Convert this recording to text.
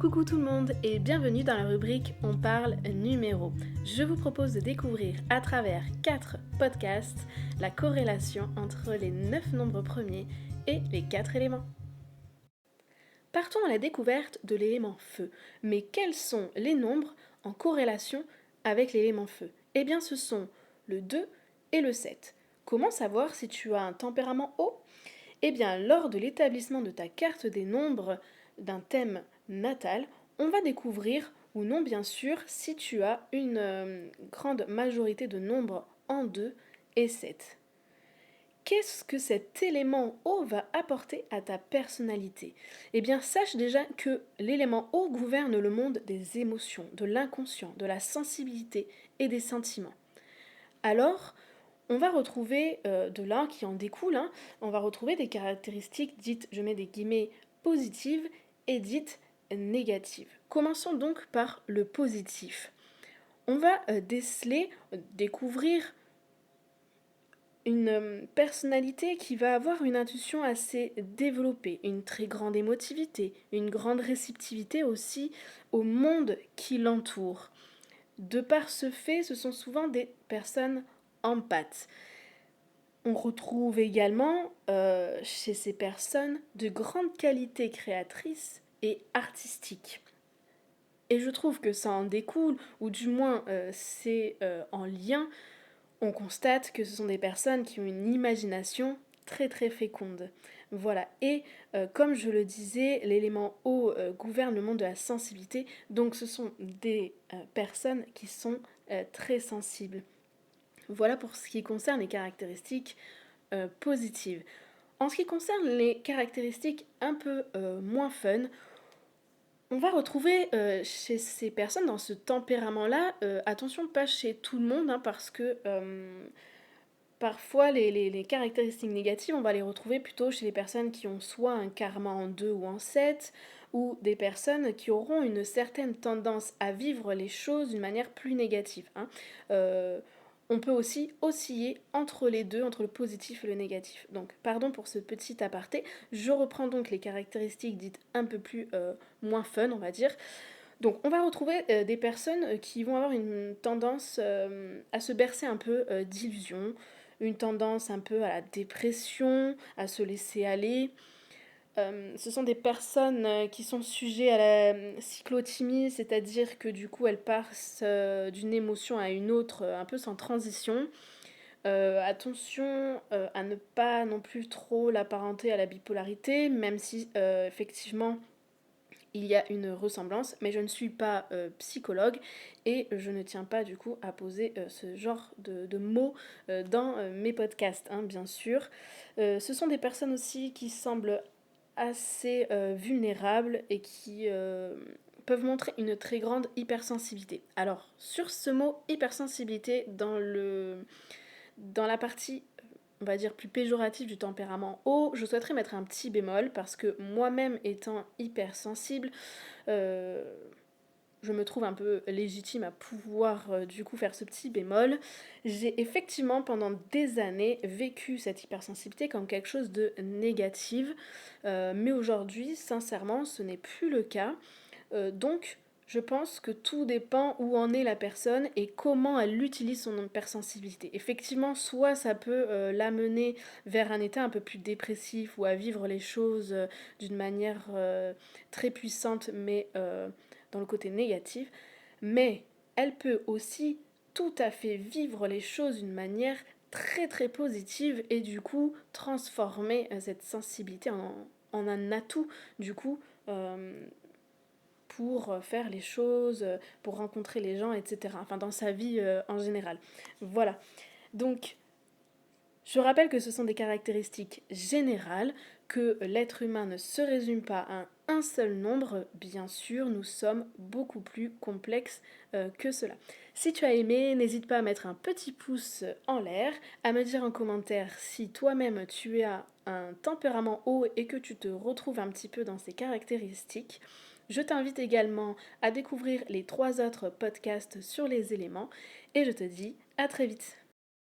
Coucou tout le monde et bienvenue dans la rubrique On parle numéro. Je vous propose de découvrir à travers 4 podcasts la corrélation entre les 9 nombres premiers et les 4 éléments. Partons à la découverte de l'élément feu. Mais quels sont les nombres en corrélation avec l'élément feu? Eh bien ce sont le 2 et le 7. Comment savoir si tu as un tempérament haut? Eh bien, lors de l'établissement de ta carte des nombres d'un thème natal, on va découvrir, ou non bien sûr, si tu as une grande majorité de nombres en 2 et 7. Qu'est-ce que cet élément eau va apporter à ta personnalité? Eh bien, sache déjà que l'élément eau gouverne le monde des émotions, de l'inconscient, de la sensibilité et des sentiments. Alors, on va retrouver de là qui en découle, on va retrouver des caractéristiques dites, je mets des guillemets, positives et dites négatives. Commençons donc par le positif. On va découvrir une personnalité qui va avoir une intuition assez développée, une très grande émotivité, une grande réceptivité aussi au monde qui l'entoure. De par ce fait, ce sont souvent des personnes empathes. On retrouve également chez ces personnes de grandes qualités créatrices et artistiques. Et je trouve que ça en découle, ou du moins c'est en lien, on constate que ce sont des personnes qui ont une imagination très très féconde. Voilà, et comme je le disais, l'élément eau gouverne le monde de la sensibilité, donc ce sont des personnes qui sont très sensibles. Voilà pour ce qui concerne les caractéristiques positives. En ce qui concerne les caractéristiques un peu moins fun, on va retrouver chez ces personnes dans ce tempérament-là, attention pas chez tout le monde, parce que parfois les caractéristiques négatives, on va les retrouver plutôt chez les personnes qui ont soit un karma en 2 ou en 7, ou des personnes qui auront une certaine tendance à vivre les choses d'une manière plus négative. On peut aussi osciller entre les deux, entre le positif et le négatif. Donc, pardon pour ce petit aparté. Je reprends donc les caractéristiques dites un peu plus moins fun, on va dire. Donc, on va retrouver des personnes qui vont avoir une tendance à se bercer un peu d'illusions, une tendance un peu à la dépression, à se laisser aller. Ce sont des personnes qui sont sujets à la cyclothymie, c'est-à-dire que du coup elles passent d'une émotion à une autre un peu sans transition. Attention à ne pas non plus trop l'apparenter à la bipolarité, même si effectivement il y a une ressemblance, mais je ne suis pas psychologue et je ne tiens pas du coup à poser ce genre de mots dans mes podcasts, bien sûr. Ce sont des personnes aussi qui semblent assez vulnérables et qui peuvent montrer une très grande hypersensibilité. Alors, sur ce mot hypersensibilité, dans la partie on va dire plus péjorative du tempérament haut, je souhaiterais mettre un petit bémol parce que moi-même étant hypersensible, euh, je me trouve un peu légitime à pouvoir du coup faire ce petit bémol. J'ai effectivement pendant des années vécu cette hypersensibilité comme quelque chose de négatif, mais aujourd'hui sincèrement ce n'est plus le cas. Donc je pense que tout dépend où en est la personne et comment elle utilise son hypersensibilité. Effectivement, soit ça peut l'amener vers un état un peu plus dépressif ou à vivre les choses d'une manière très puissante, mais dans le côté négatif. Mais elle peut aussi tout à fait vivre les choses d'une manière très très positive et du coup transformer cette sensibilité en un atout du coup pour faire les choses, pour rencontrer les gens, etc. Enfin, dans sa vie en général. Voilà. Donc, je rappelle que ce sont des caractéristiques générales, que l'être humain ne se résume pas à un seul nombre. Bien sûr, nous sommes beaucoup plus complexes que cela. Si tu as aimé, n'hésite pas à mettre un petit pouce en l'air, à me dire en commentaire si toi-même tu as un tempérament haut et que tu te retrouves un petit peu dans ces caractéristiques. Je t'invite également à découvrir les 3 autres podcasts sur les éléments et je te dis à très vite.